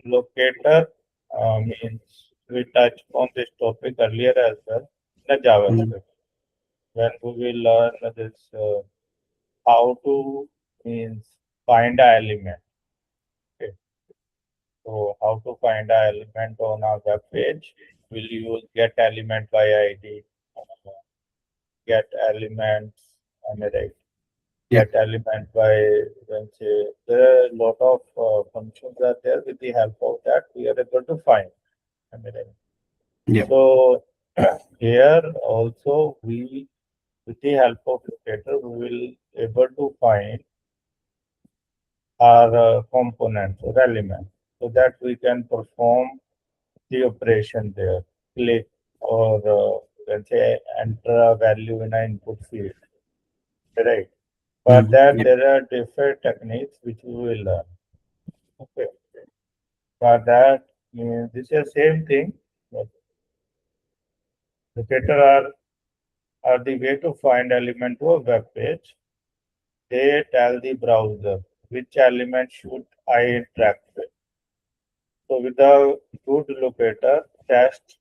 locator means we touched on this topic earlier as well in the JavaScript. When we will learn this how to means find an element. Okay. So how to find an element on our web page? We'll use get element by ID, get elements, right? Get element by when say there are a lot of functions are there. With the help of that, we are able to find. Yeah. So here also we, with the help of locator, we will able to find our components or elements so that we can perform the operation there. Click or let's say enter a value in an input field. Right. For that, Yeah. there are different techniques which we will learn. Okay. For that, this is the same thing. But locator are the way to find element to a web page. They tell the browser which element should I interact with. So with the good locator test,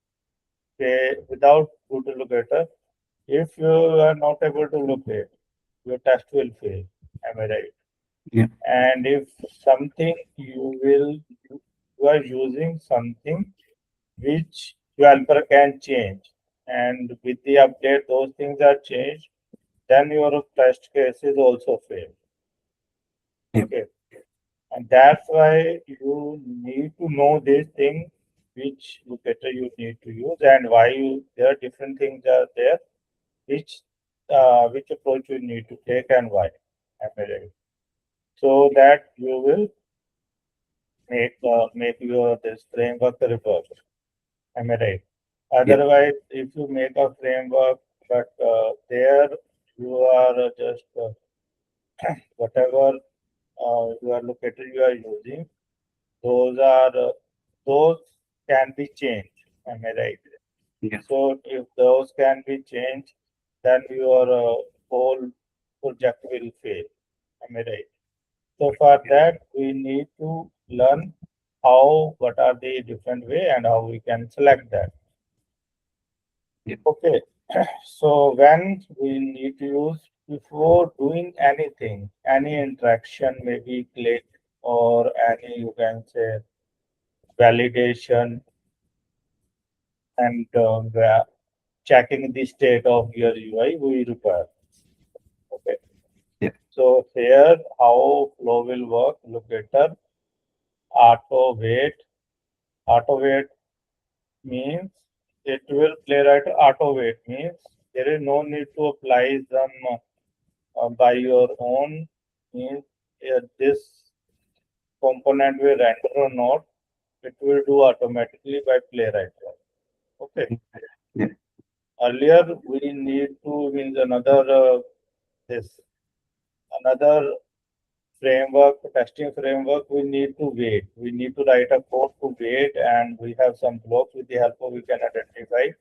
say without good locator, if you are not able to locate, your test will fail. Am I right? Yeah. And if something you are using something which developer can change, and with the update those things are changed, then your test cases also fail. Yeah. Okay. And that's why you need to know this thing which locator you need to use and why there are different things are there which approach you need to take and why. Am I right? So that you will make your this framework reverse. Am I right? Yeah. Otherwise, if you make a framework, but there you are just whatever you are locator you are using, those are those can be changed. Am I right? Yeah. So if those can be changed, then your whole project will fail. Am I right? So for that, we need to learn what are the different way and how we can select that. Yeah. Okay. So when we need to use before doing anything, any interaction, maybe click or any you can say validation and checking the state of your UI, we require. Okay. Yeah. So here how flow will work, locator, auto wait. Auto wait means it will playwright auto wait means there is no need to apply them by your own means this component will render or not, it will do automatically by playwright. Okay. Yeah. Earlier we need to means this another framework, testing framework, we need to wait. We need to write a code to wait, and we have some blocks with the help of we can identify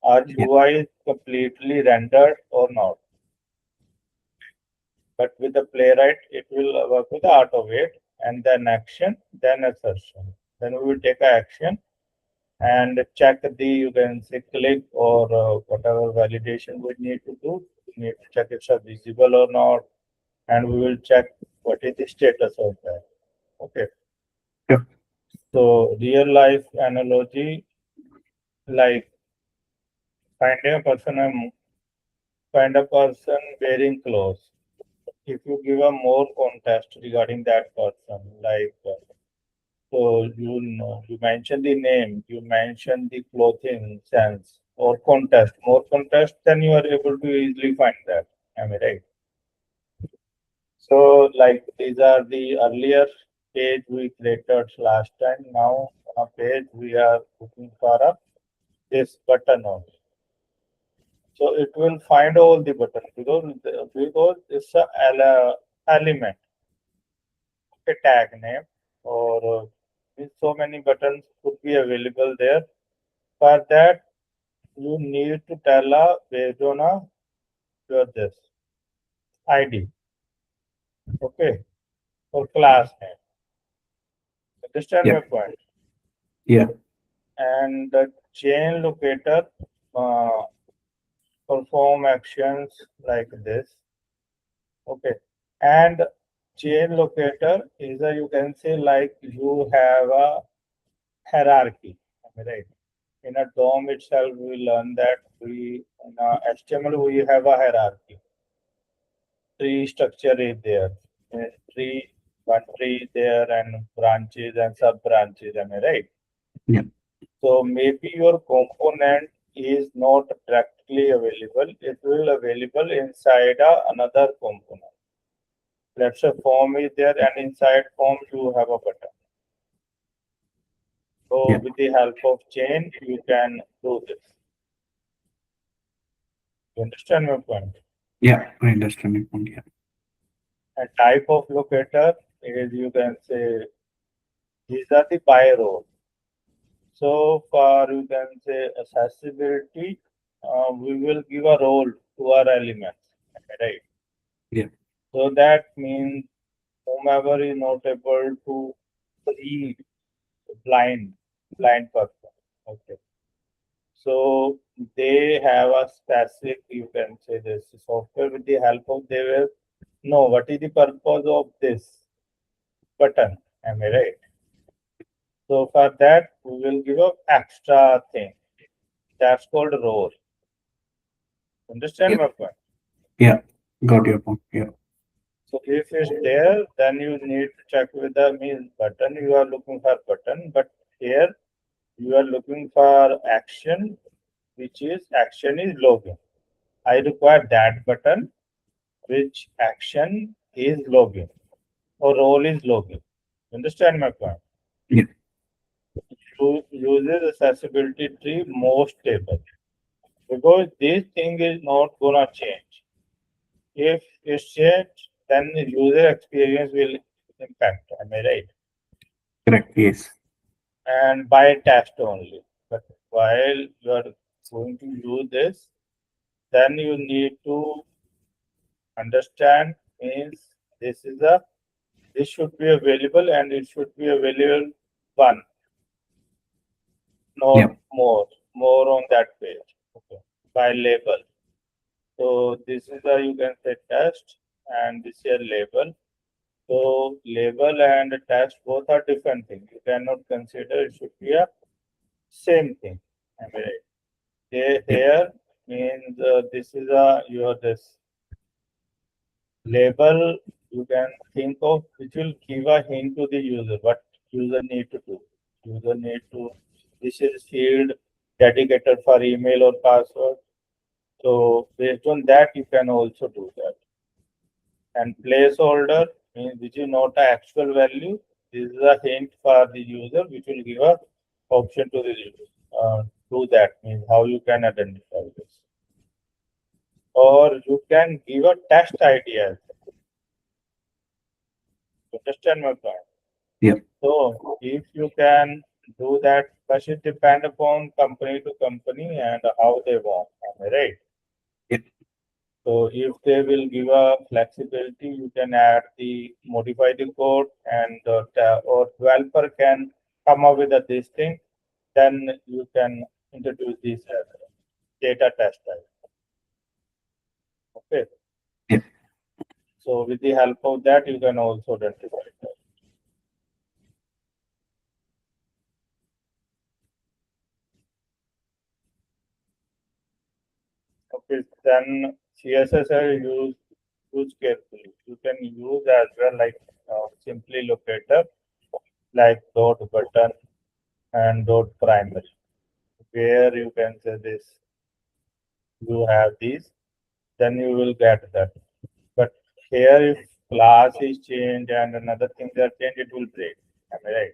our Yeah. UI is completely rendered or not. But with the playwright, it will work with the auto wait and then action, then assertion. Then we will take action and check the you can say click or whatever validation we need to do. We need to check if it's visible or not, and we will check what is the status of that. Okay. Yeah. So real life analogy like finding a person find a person wearing clothes. If you give a more context regarding that person, like so you mention the name, you mention the clothing sense or context, more context, then you are able to easily find that. Am I right? So like these are the earlier page we created last time. Now on a page we are looking for this button only. So it will find all the buttons because it's a element, a tag name, or with so many buttons could be available there. For that, you need to tell a based on your this ID, okay, or class name. Understand Yeah. my point? Yeah. And the chain locator perform actions like this. Okay. And chain locator is a, you can say, like you have a hierarchy, right? In a DOM itself, we learn that we in HTML we have a hierarchy. Tree structure is there. Tree, one tree there, and branches and sub branches. Am I right? Yeah. So maybe your component is not directly available. It will available inside another component. Let's say form is there, and inside form you have a button. So Yeah. with the help of chain, you can do this. You understand my point? Yeah. I understand your point. Yeah. A type of locator is, you can say, these are the by row. So for, you can say, accessibility, we will give a role to our elements, right? Yeah. So that means whomever is not able to read, blind, blind person. Okay. So they have a specific, you can say, this software. With the help of, they will know what is the purpose of this button. Am I right? So for that, we will give a extra thing. That's called role. Understand Yeah. my point? Yeah. Got your point. Yeah. So if it's there, then you need to check with the means button. You are looking for button, but here you are looking for action, which is action is login. I require that button, which action is login or role is login. Understand my point? Yeah. Uses accessibility tree most stable because this thing is not gonna change. If it's changed, then the user experience will impact. Am I right? Correct. Yes. And by test only. But while you are going to use this, then you need to understand means this should be available and it should be available one, not Yeah. more on that page. Okay. By label. So this is a, you can say, test and this is a label. So label and test both are different things. You cannot consider it should be a same thing. Am I right? Yeah. Here means this is a your this label you can think of which will give a hint to the user what user need to do. User need to, this is field dedicated for email or password. So based on that you can also do that. And placeholder means which is not an actual value. This is a hint for the user which will give a option to the user. Do that means how you can identify this. Or you can give a test idea. Understand my point? Yeah. So if you can do that, but it depend upon company to company and how they want. Am I right? Yeah. So if they will give a flexibility, you can add the modify the code and or developer can come up with this thing. Then you can introduce this as a data test type. Okay. Yeah. So with the help of that, you can also identify that. Okay, then CSS are use carefully. You can use as well like simply locator like dot button and dot primary where you can say this you have these then you will get that. But here if class is changed and another things are changed it will break. Am I right?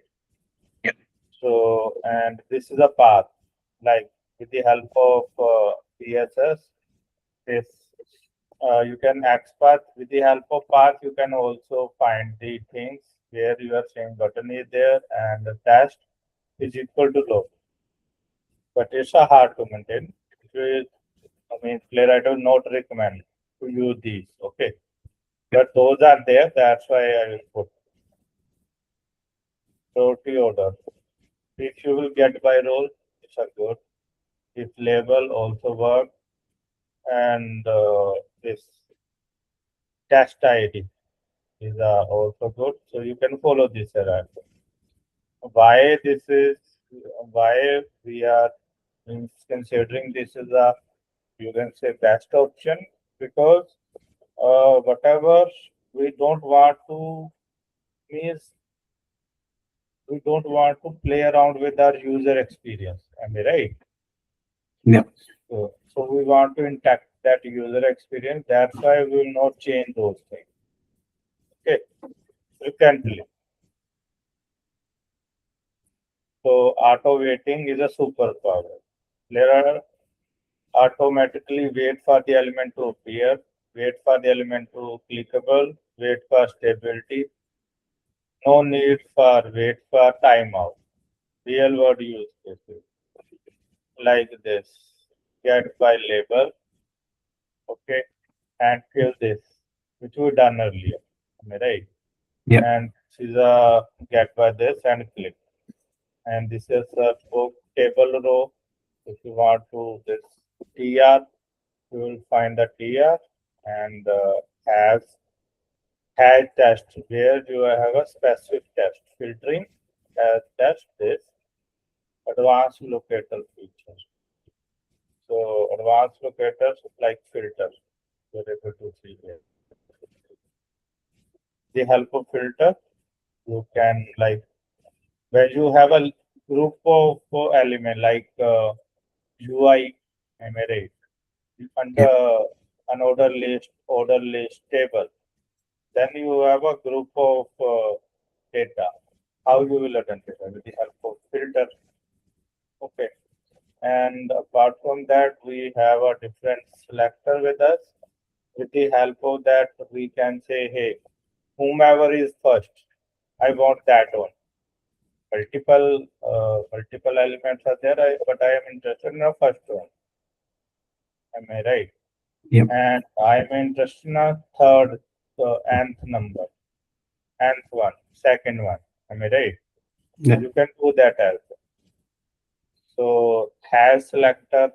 Yeah. So and this is a path like with the help of PSS this you can XPath with the help of path. You can also find the things where you are saying button is there and the test is equal to low. But it's a hard to maintain. It will, I mean, Playwright will not recommend to use these. Okay, but those are there. That's why I will put. priority order. If you will get by role, it's a good. If label also work, and this test ID is also good. So you can follow this error. Why this is, why we are considering this is a, you can say, best option, because whatever we don't want to, means we don't want to play around with our user experience. Am I right? Yeah. So we want to intact that user experience. That's why we will not change those things. Okay, frequently. So auto waiting is a superpower. There are automatically wait for the element to appear, wait for the element to clickable, wait for stability. No need for wait for timeout. Real world use cases like this. Get by label, okay, and kill this, which we done earlier. Am I right? Yeah. And this is a get by this and click. And this is a book table row. If you want to this TR, you will find the TR, and has test, where you have a specific test filtering has test this advanced locator feature. So advanced locators like filter, you're able to see here. The help of filter, you can like when you have a group of element like UI, am I right? Yeah. Under an order list table, then you have a group of data. How you will identify with the help of filter. Okay. And apart from that, we have a different selector with us. With the help of that, we can say, hey, whomever is first, I want that one. Multiple elements are there, but I am interested in the first one. Am I right? Yeah. And I am interested in a third, nth number, nth one, second one. Am I right? Yeah. You can do that as well. So has selector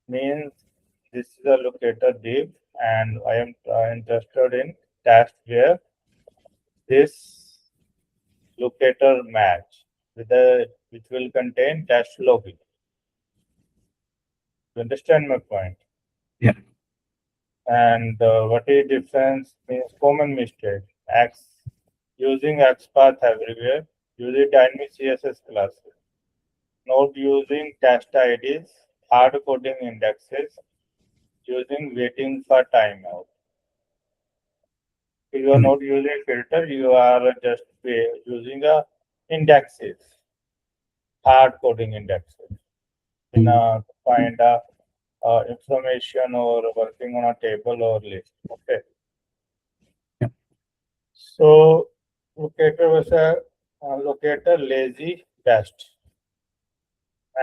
means this is a locator div, and I am interested in test where this locator match with the which will contain test login. You understand my point? Yeah. And what is difference means common mistake. X using XPath everywhere, using dynamic CSS classes, not using test IDs, hard coding indexes, using waiting for timeout. If you are Mm. not using filter, you are just using a indexes, hard coding indexes, in Mm. a find a information or working on a table or list. Okay. Yeah. So locator was a locator lazy best.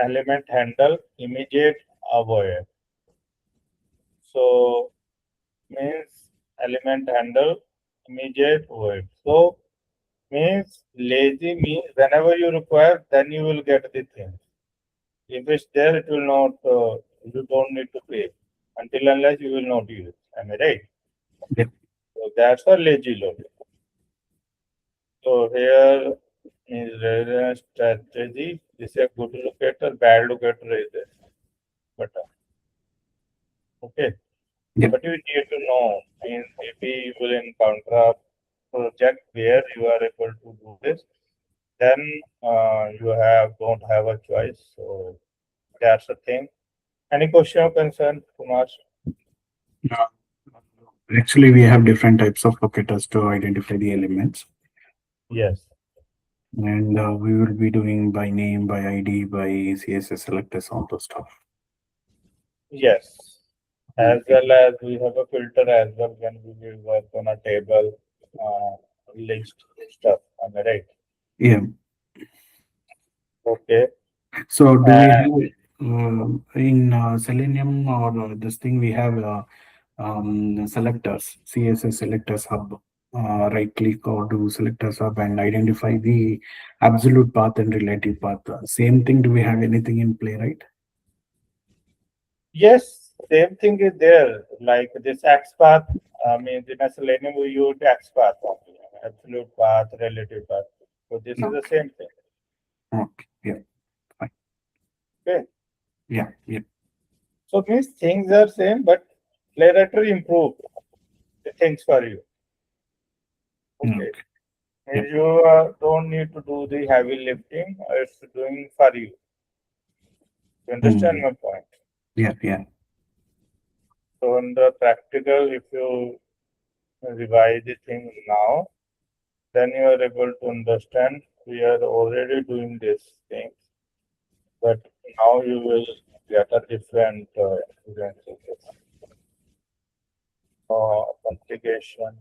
Element handle immediate avoid. So means element handle immediate void. So means lazy means whenever you require, then you will get the thing. If it's there, it will not. You don't need to pay until unless you will not use. Am I right? Yeah. So that's a lazy logic. So here is readiness strategy. This is a good locator. Bad locator is this. But okay. Yeah. But you need to know. Means maybe you will encounter a project where you are able to do this, then you don't have a choice. So that's the thing. Any question or concern, Kumar? Uh, Actually, we have different types of locators to identify the elements, Yes. and we will be doing by name, by ID, by CSS selectors, all those stuff. Yes. As Okay. well as we have a filter as well when we will work on a table list stuff. Am I right? Yeah. Okay. So, do we And have in Selenium or this thing we have selectors, CSS selectors hub. right click or do select a sub and identify the absolute path and relative path. Same thing. Do we have anything in Playwright? Yes, same thing is there. Like this XPath, I mean, the miscellaneous we use XPath only, absolute path, relative path. So this is the Okay. same thing. Okay. Yeah. Fine. Okay. Yeah. Yeah. So means things are same, but Playwright improve the things for you. Okay. Okay. Yeah. Means you don't need to do the heavy lifting. It's doing for you. You understand Mm. my point? Yeah. Yeah. So in the practical, if you revise the thing now, then you are able to understand we are already doing these things, but now you will get a different complication.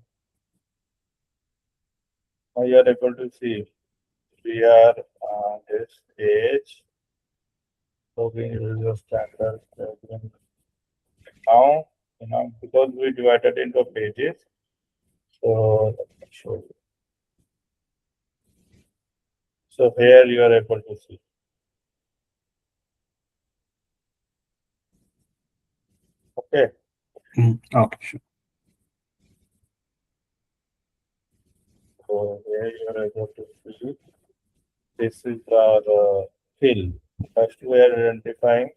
Now you are able to see we are this page, so we use the standard program. Now, because we divided into pages, so let me show you. So here you are able to see. Okay. Okay. Sure. So here you are able to see this is our fill. First we are identifying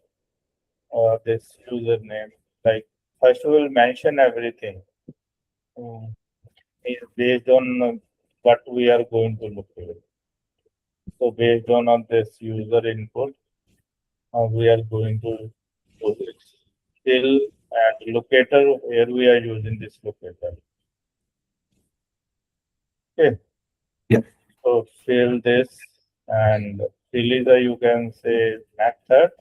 this username. Like first we will mention everything is based on what we are going to look at. So based on this user input, we are going to do this. Fill and locator. Here we are using this locator. Okay. Yeah. So fill this and fill is a you can say method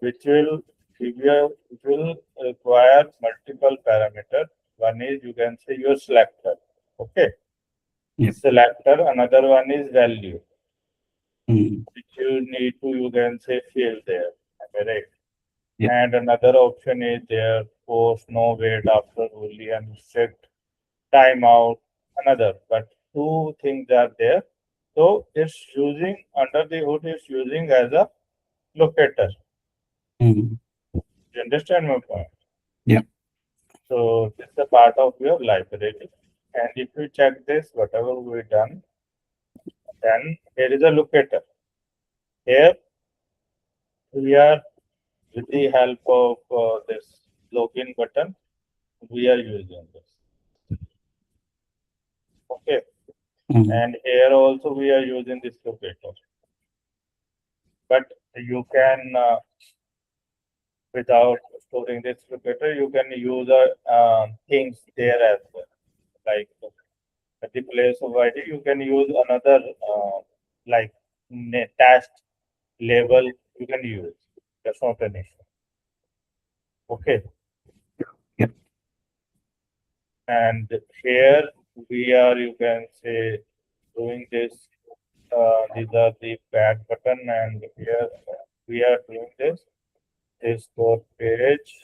which will give you it will require multiple parameters. One is you can say your selector. Okay. Yeah. Selector, another one is value, Mm. which you need to you can say fill there. Correct. Yeah. And another option is there post no wait after boolean strict timeout, another. But two things are there. So it's using under the hood is using as a locator. Mm. You understand my point? Yeah. So this is a part of your library. And if you check this, whatever we done, then here is a locator. Here we are with the help of this login button, we are using this. Okay. Mm. And here also we are using this locator. But you can without storing this locator, you can use things there as well. Like at the place of ID, you can use another like task label you can use. That's not an issue. Okay. Yeah. And here we are, you can say, doing this. These are the back button, and here we are doing this. This for page.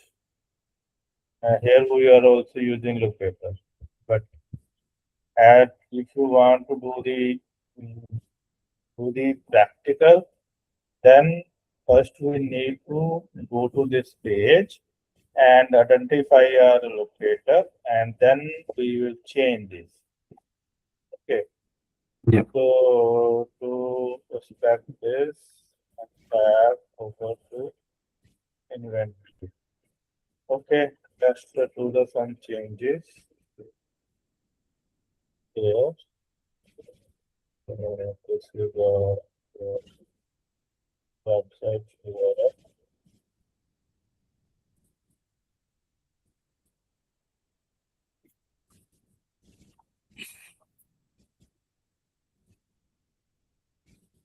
Here we are also using locator. But if you want to do the practical, then first we need to go to this page and identify our locator, and then we will change this. Okay. Yeah. So to expect this, and tab over to inventory. Okay, let's do the some changes here. This is the website URL.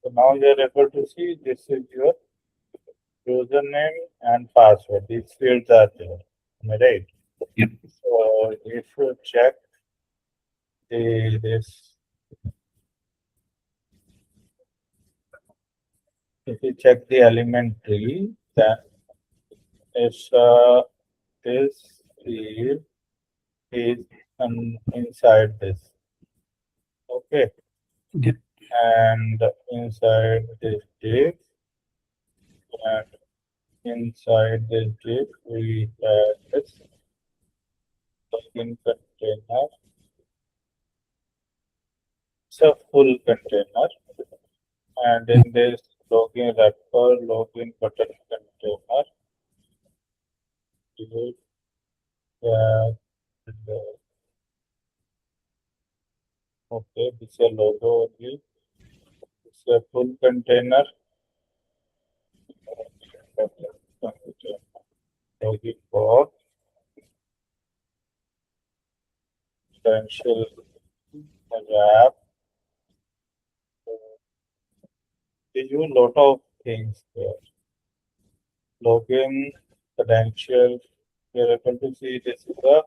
So now you are able to see this is your username and password. These fields are there. Am I right? Yeah. So if you check this, if you check the elementary, then it's this field is inside this. Okay. Yeah. And inside this div, and inside this div, we have this login container. It's a full container. And in this login wrapper, login button container, you have the, okay, this is a logo only. It's a full container. Login for potential wrap. They use a lot of things there. Login credential. You're able to see this is a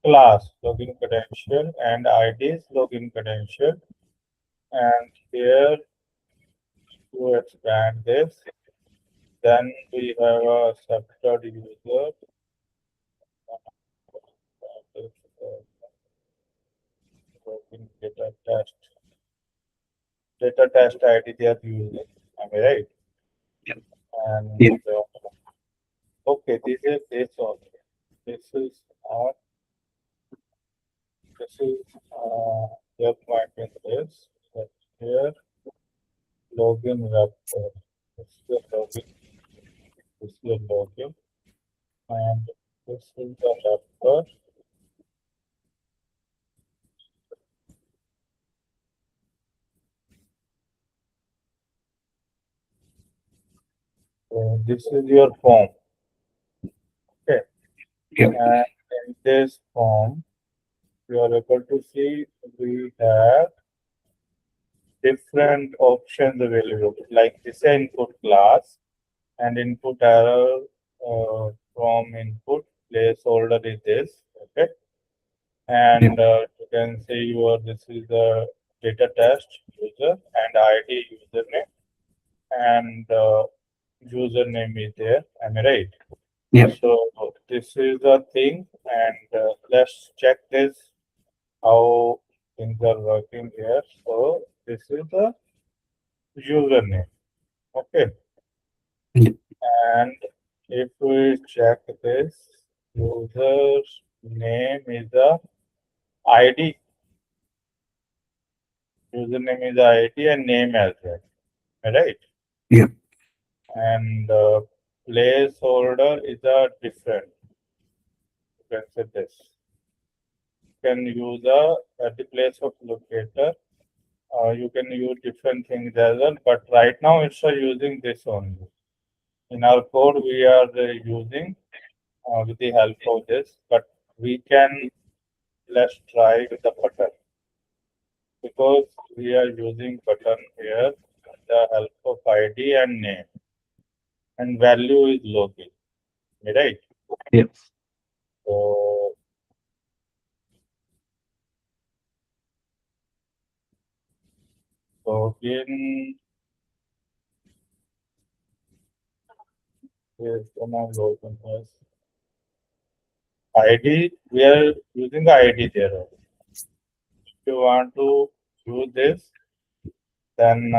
class login credential and IDs login credential. And here to expand this, then we have a separate user. Login data test. Data test ID they are using. Am I right? Yeah. And Yeah. okay, this is this also. This is not. This is your point in this. But here login wrapper. This is the login. This is the login, and this is the wrapper. So this is your form. Okay, Yeah. and in this form, you are able to see we have different options available. Like this input class and input error from input placeholder is this. Okay, and you can say your this is the data test user and ID username and username is there. Am I right? Yeah. So this is the thing, and let's check this how things are working here. So this is the username. Okay, Yeah. and if we check this, user's name is the ID. Username is the ID and name as well. Right? Yeah. And placeholder is a different. You can say this. You can use at the place of locator. You can use different things as well, but right now it's using this only. In our code, we are using with the help of this, but we can let's try with the button because we are using button here with the help of ID and name and value is local, right? Yeah. So login is gonna login as ID. We are using the ID there. If you want to use this, then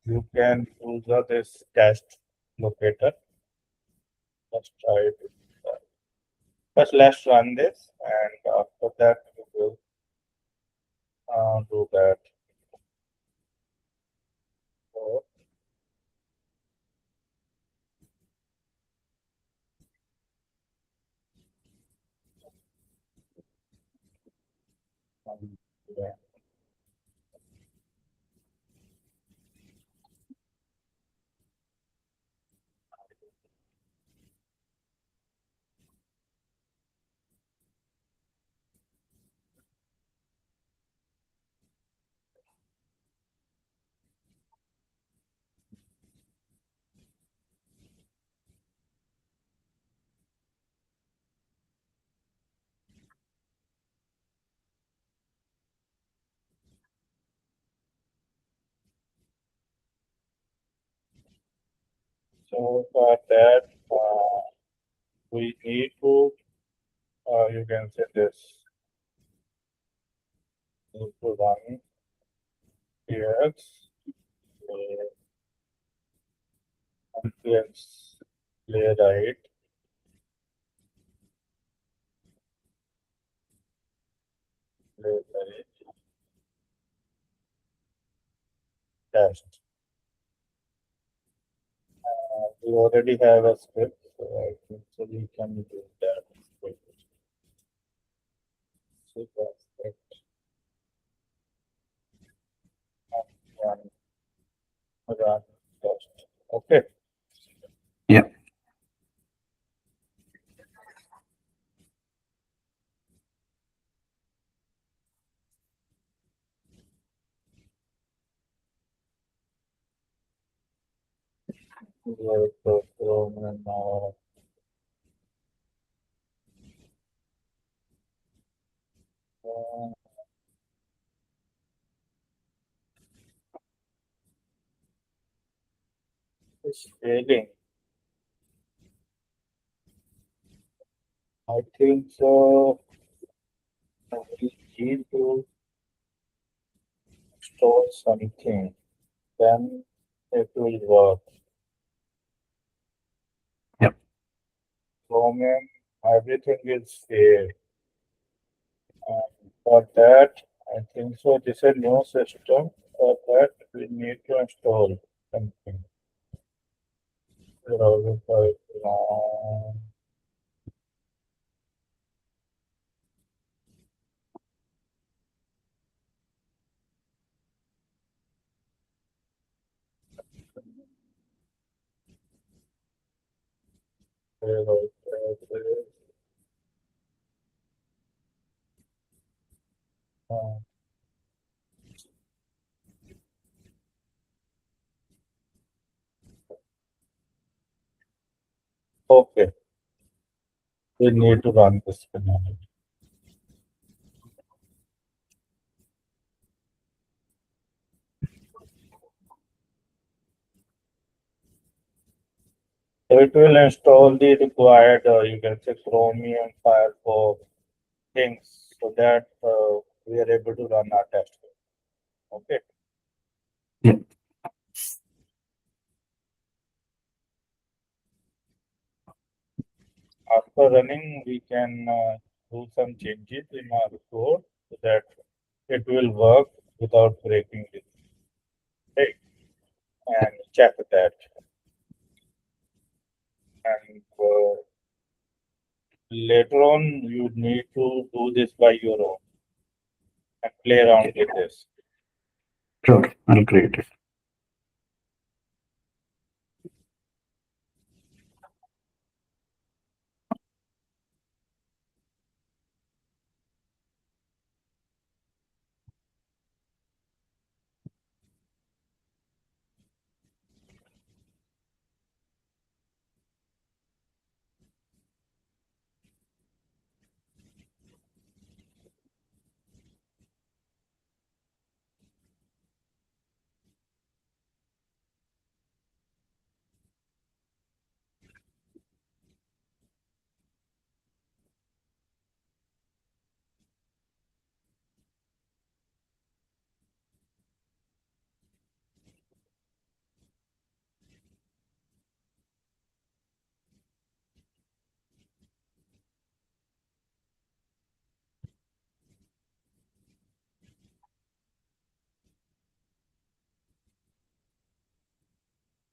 you can use this test locator. Let's try it. First, let's run this, and after that, we will do that. So, yeah. So for that, we need to, you can say this, need to run npx npx playwright playwright test. We already have a script, so I think so we can do that script. So that's it. And run test. Okay. Yeah. Chrome and now uh, it's failing. I think so. We need to store something, then it will work. Yep. Chromium, everything is fair. And for that, I think so. This is a new system. For that, we need to install something. Browser file, uh, okay, we need to run this command. So it will install the required, you can say Chromium, Firefox things so that we are able to run our test. Okay. Yeah. After running, we can do some changes in our code so that it will work without breaking it. Right. And check that. And later on, you need to do this by your own and play around with this. Sure. I'll create it.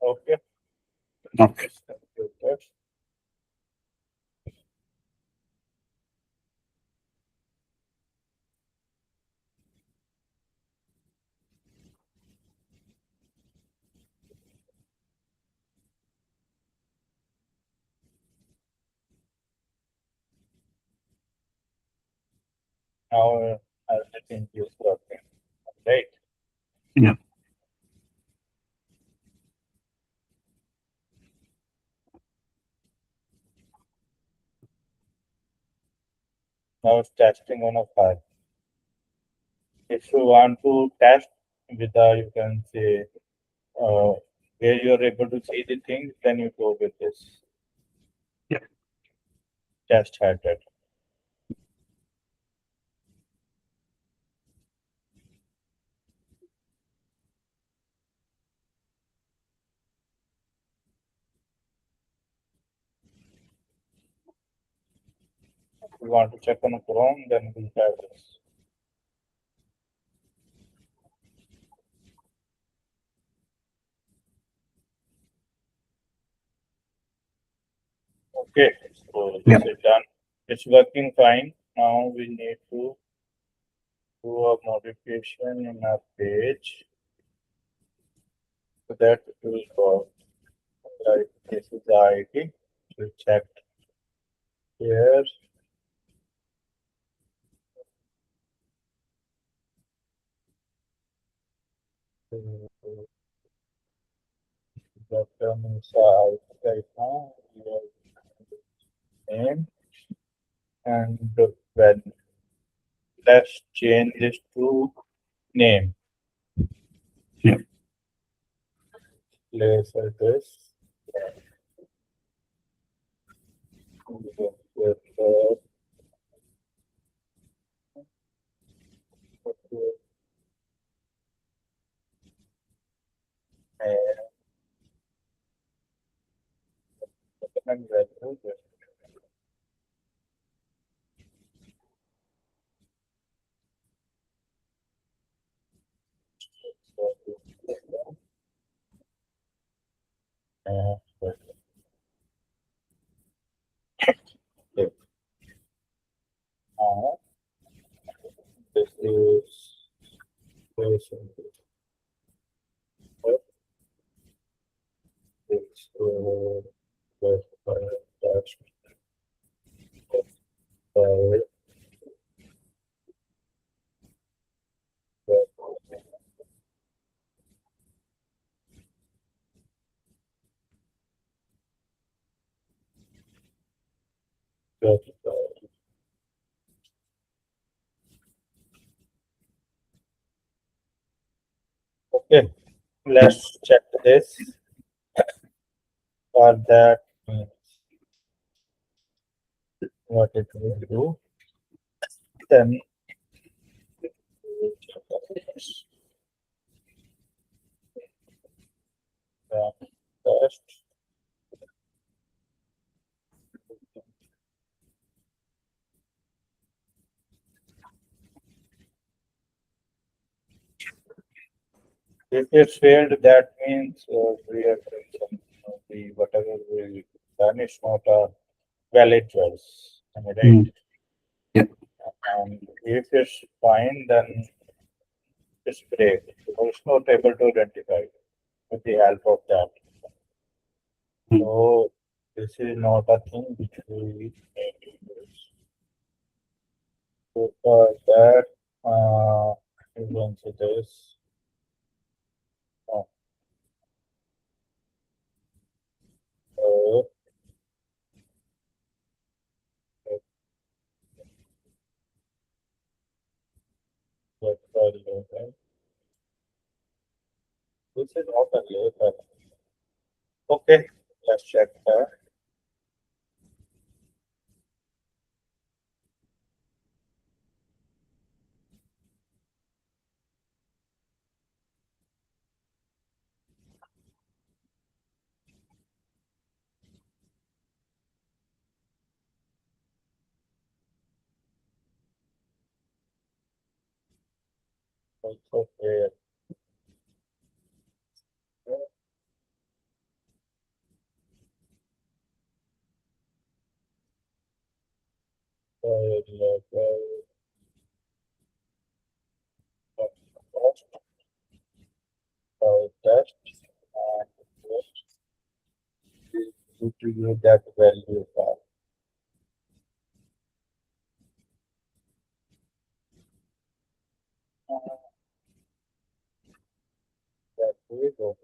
Okay. Okay. Now everything is working. Right. Yeah. Now it's testing on a file. If you want to test with you can say uh, where you're able to see the things, then you go with this Yeah. test headed. we want to check on Chrome, then we have this. Okay, so this is done. It's working fine. Now we need to do a modification in our page so that it will work. Like this is the ID. We checked here. The term is right now. Name and when let's change this to name. Yeah. Place address. With, and value. Now this is person. It's with dash with with okay, let's check this for that means what it will do. Then we will check this. Test. If it failed, that means we have done some the whatever we done is not a valid choice. Am I right? Yeah. And if it's fine, then it's break. It's not able to identify with the help of that. So this is not a thing which we need to use. So for that, we're going to this. Oh, so let's try it again. This is not a label. Okay, let's check that. Also here. Test and need to use that value file. That we go.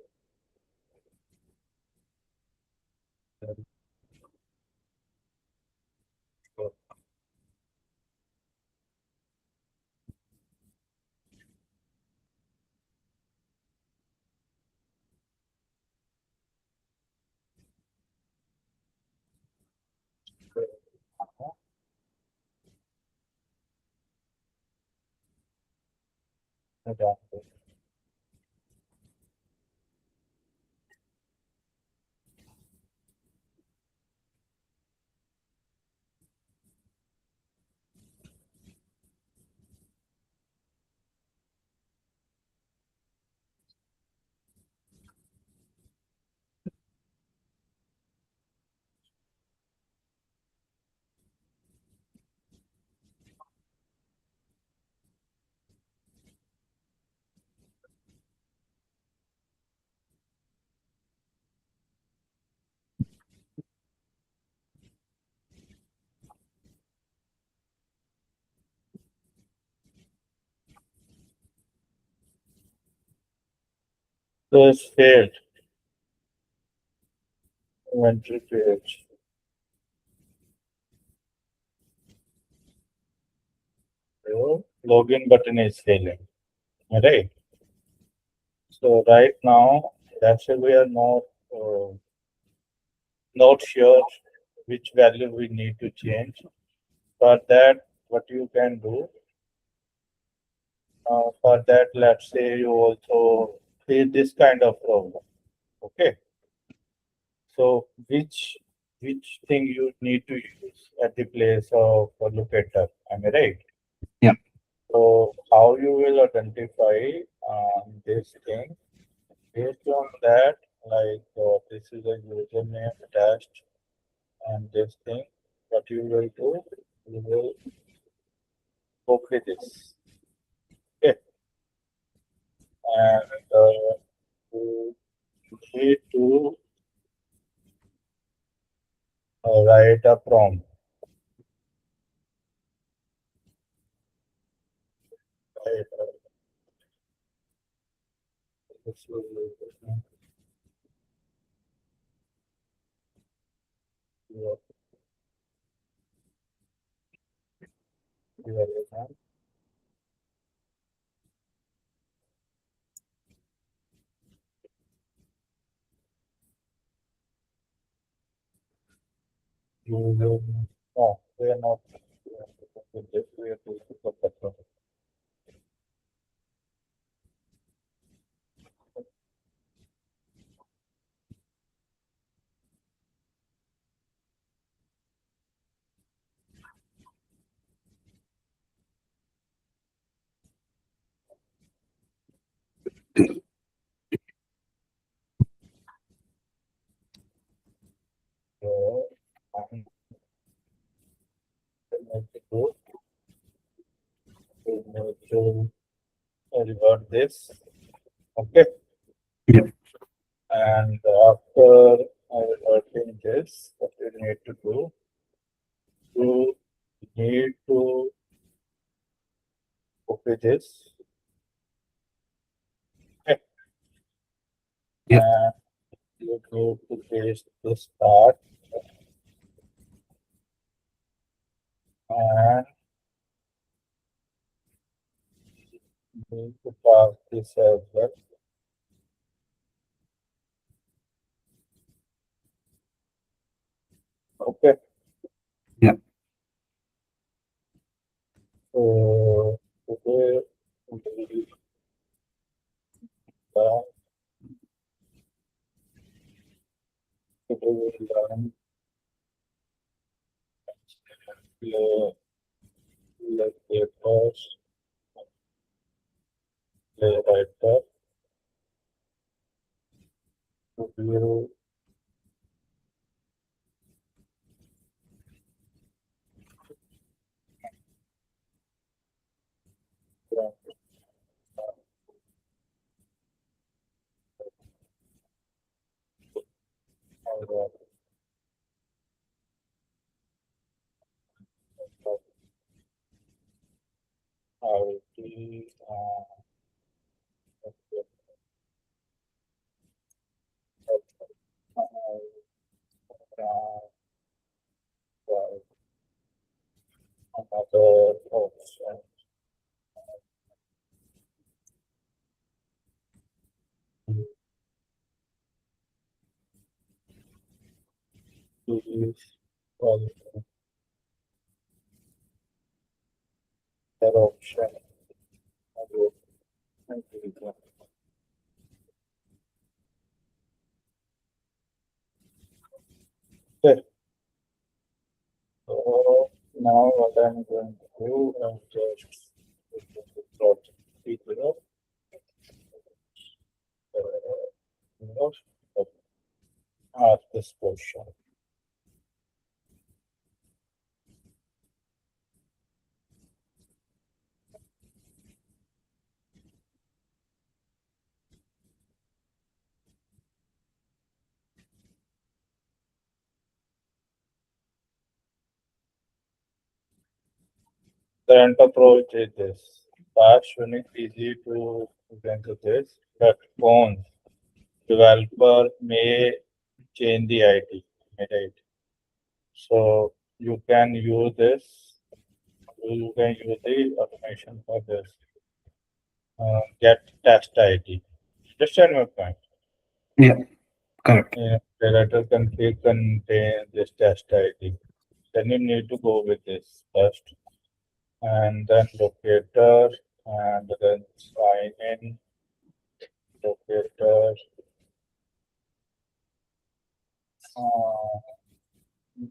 So it's failed. Inventory page. So login button is failing. Right. So right now, actually we are not sure which value we need to change. For that, what you can do, for that, let's say you also face this kind of problem. Okay. So which thing you need to use at the place of a locator? Am I right? Yeah. So how you will identify this thing based on that, like this is a username attached and this thing, what you will do, you will copy this. Okay. And you need to write a prompt. Right? This will your, your exam. You will, no, we are not with this. We are to look at the and make the group. We need to revert this. Okay. Yeah. And after reverting this, what you need to do, you need to copy this. Okay. Yeah. And you need to paste this part and need to pass this as well. Okay. Yeah. So today we will learn, today we will learn locators, playwright, to view our IT, another option to use other option. Okay. So now what I'm going to do is just plot people ask this question. Current approach is this. Fast, unique, easy to get into this, but cons. developer may change the ID, right? So you can use this. You can use the automation for this. Get test ID. Understand my point? Yeah, correct. Yeah, the letter config contain this test ID. Then you need to go with this first, and then locator, and then sign in locator. Uh,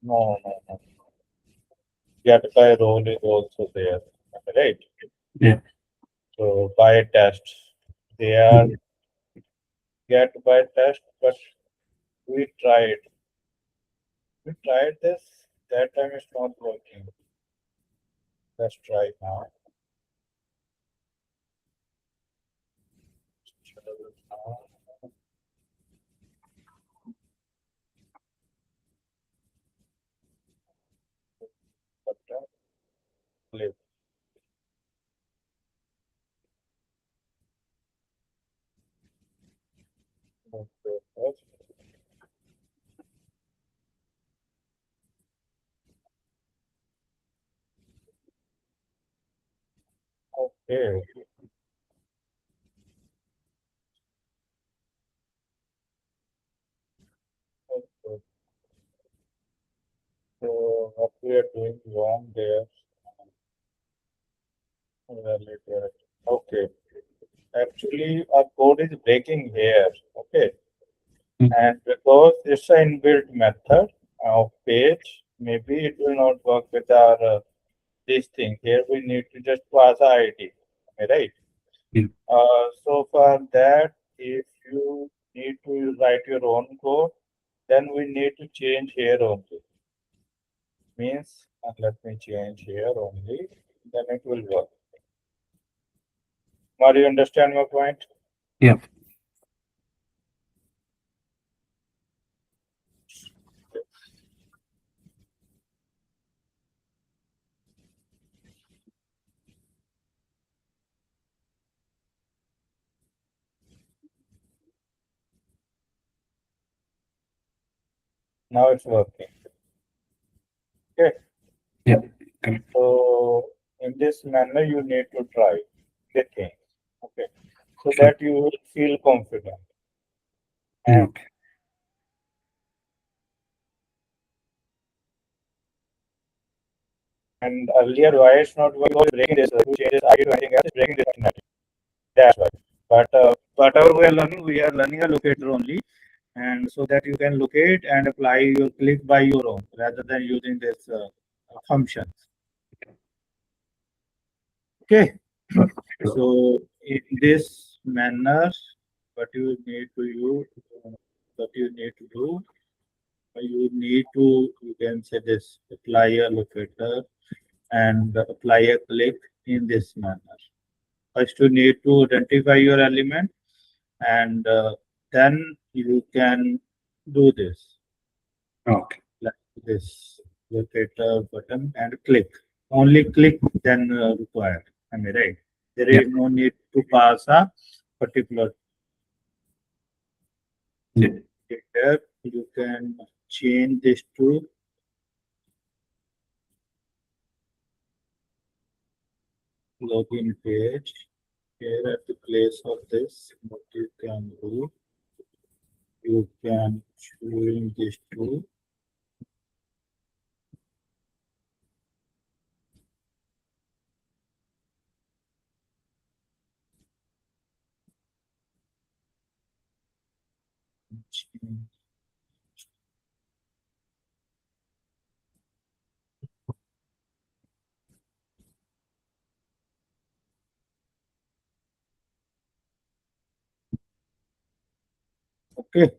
no, no, no. Get by role is also there, right? Yeah. So by test, they are Mhm. get by test, but we tried. We tried this. That time it's not working. Let's try now. Click. Okay. Okay. Okay. So what we are doing wrong there? Validator. Okay. Actually, our code is breaking here. Okay. Mm. And because it's an inbuilt method of page, maybe it will not work with our this thing. Here we need to just pass a ID. Right? Yeah. So for that, if you need to write your own code, then we need to change here only. Means, let me change here only, then it will work. Now you understand my point? Yeah. Now it's working. Okay. Yeah. Correct. So in this manner, you need to try the things. Okay. So Sure. that you will feel confident. Yeah, And, okay. and earlier, why it's not working? Because breaking this, to change this ID to anything else, is breaking this functionality. That's why. But whatever we are learning a locator only, and so that you can locate and apply your click by your own rather than using this functions. Okay. Sure. So in this manner, what you need to use, what you need to do, you need to, you can say this, apply a locator and apply a click in this manner. First, you need to identify your element, and then you can do this, Okay. like this locator button and click. Only click then required. Am I right? There Yeah. is no need to pass a particular. Yeah. Here you can change this to login page. Here at the place of this, what you can do, you can change this to change. Okay.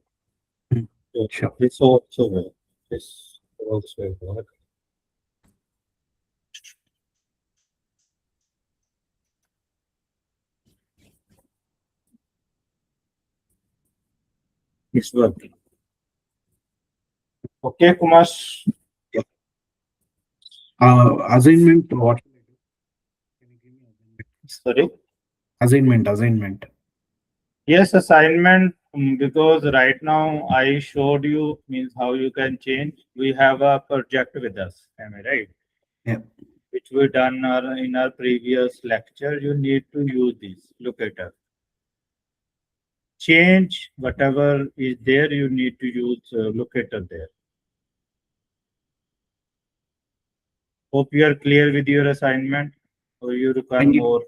Mm. So Sure. this also work. This also work. It's working. Okay, Kumar. Assignment, what? Can you give me Sorry. assignment? Assignment. Yes, assignment. Because right now I showed you means how you can change. We have a project with us, am I right? Yeah. Which we done in our previous lecture. You need to use this locator. Change whatever is there. You need to use locator there. Hope you are clear with your assignment, or you require And more.